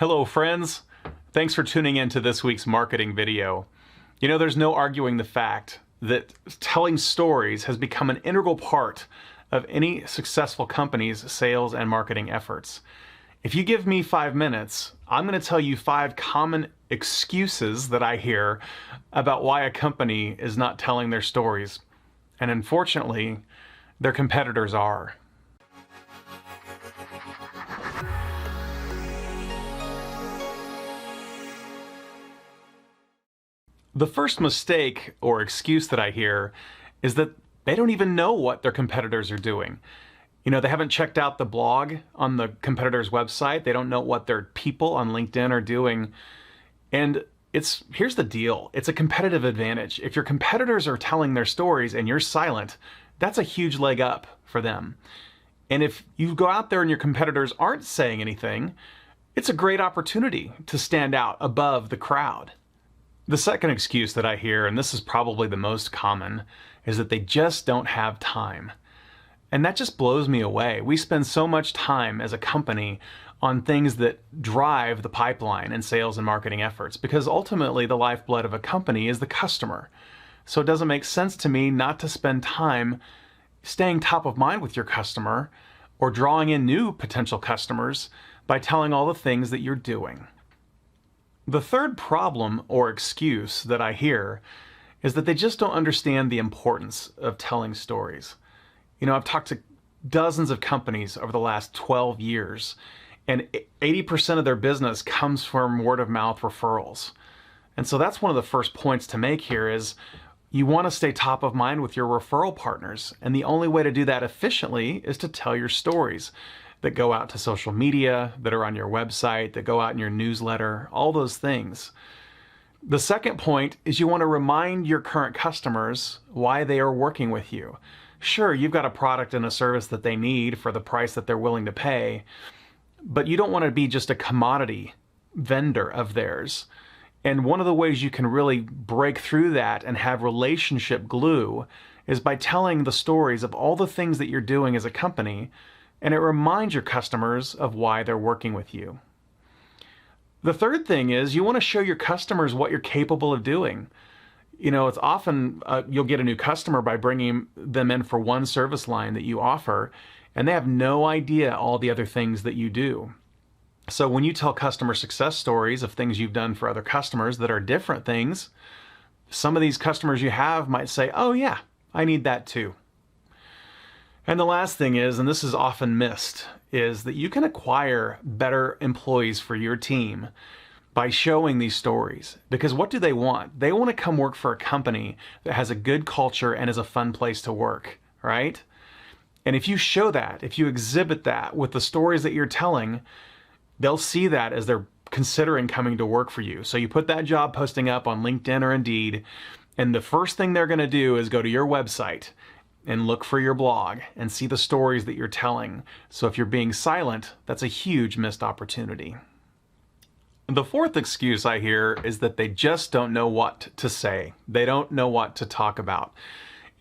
Hello friends, thanks for tuning in to this week's marketing video. You know, there's no arguing the fact that telling stories has become an integral part of any successful company's sales and marketing efforts. If you give me 5 minutes, I'm going to tell you 5 common excuses that I hear about why a company is not telling their stories. And unfortunately, their competitors are. The first mistake or excuse that I hear is that they don't even know what their competitors are doing. You know, they haven't checked out the blog on the competitor's website. They don't know what their people on LinkedIn are doing. And here's the deal. It's a competitive advantage. If your competitors are telling their stories and you're silent, that's a huge leg up for them. And if you go out there and your competitors aren't saying anything, it's a great opportunity to stand out above the crowd. The second excuse that I hear, and this is probably the most common, is that they just don't have time. And that just blows me away. We spend so much time as a company on things that drive the pipeline in sales and marketing efforts, because ultimately the lifeblood of a company is the customer. So it doesn't make sense to me not to spend time staying top of mind with your customer or drawing in new potential customers by telling all the things that you're doing. The third problem or excuse that I hear is that they just don't understand the importance of telling stories. You know, I've talked to dozens of companies over the last 12 years, and 80% of their business comes from word of mouth referrals. And so that's one of the first points to make here is you want to stay top of mind with your referral partners. And the only way to do that efficiently is to tell your stories that go out to social media, that are on your website, that go out in your newsletter, all those things. The second point is you want to remind your current customers why they are working with you. Sure, you've got a product and a service that they need for the price that they're willing to pay, but you don't want to be just a commodity vendor of theirs. And one of the ways you can really break through that and have relationship glue is by telling the stories of all the things that you're doing as a company, and it reminds your customers of why they're working with you. The third thing is you want to show your customers what you're capable of doing. You know, it's often you'll get a new customer by bringing them in for one service line that you offer, and they have no idea all the other things that you do. So when you tell customer success stories of things you've done for other customers that are different things, some of these customers you have might say, oh yeah, I need that too. And the last thing is, and this is often missed, is that you can acquire better employees for your team by showing these stories. Because what do they want? They want to come work for a company that has a good culture and is a fun place to work, right? And if you show that, if you exhibit that with the stories that you're telling, they'll see that as they're considering coming to work for you. So you put that job posting up on LinkedIn or Indeed, and the first thing they're going to do is go to your website and look for your blog and see the stories that you're telling. So if you're being silent, that's a huge missed opportunity. The fourth excuse I hear is that they just don't know what to say. They don't know what to talk about.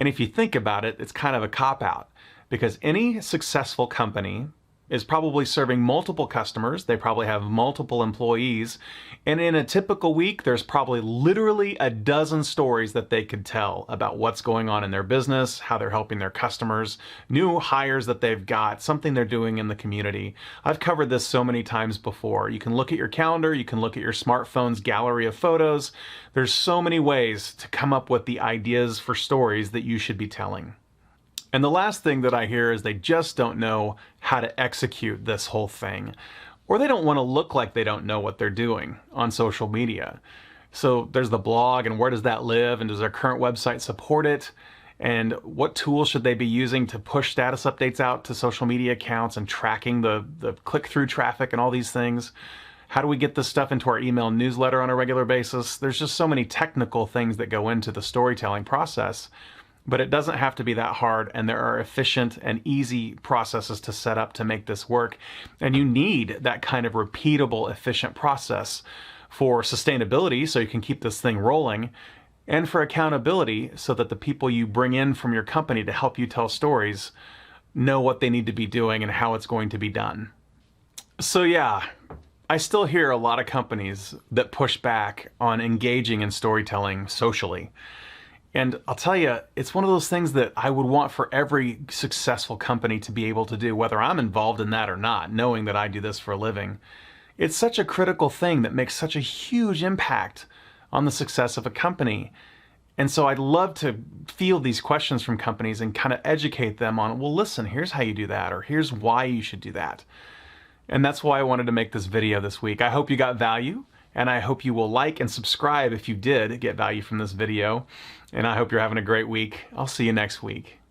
And if you think about it, it's kind of a cop-out, because any successful company is probably serving multiple customers. They probably have multiple employees. And in a typical week, there's probably literally a dozen stories that they could tell about what's going on in their business, how they're helping their customers, new hires that they've got, something they're doing in the community. I've covered this so many times before. You can look at your calendar, you can look at your smartphone's gallery of photos. There's so many ways to come up with the ideas for stories that you should be telling. And the last thing that I hear is they just don't know how to execute this whole thing, or they don't want to look like they don't know what they're doing on social media. So there's the blog, and where does that live? And does their current website support it? And what tools should they be using to push status updates out to social media accounts and tracking the click-through traffic and all these things? How do we get this stuff into our email newsletter on a regular basis? There's just so many technical things that go into the storytelling process. But it doesn't have to be that hard, and there are efficient and easy processes to set up to make this work. And you need that kind of repeatable, efficient process for sustainability so you can keep this thing rolling, and for accountability so that the people you bring in from your company to help you tell stories know what they need to be doing and how it's going to be done. So yeah, I still hear a lot of companies that push back on engaging in storytelling socially. And I'll tell you, it's one of those things that I would want for every successful company to be able to do, whether I'm involved in that or not, knowing that I do this for a living. It's such a critical thing that makes such a huge impact on the success of a company. And so I'd love to field these questions from companies and kind of educate them on, well, listen, here's how you do that, or here's why you should do that. And that's why I wanted to make this video this week. I hope you got value, and I hope you will like and subscribe if you did get value from this video. And I hope you're having a great week. I'll see you next week.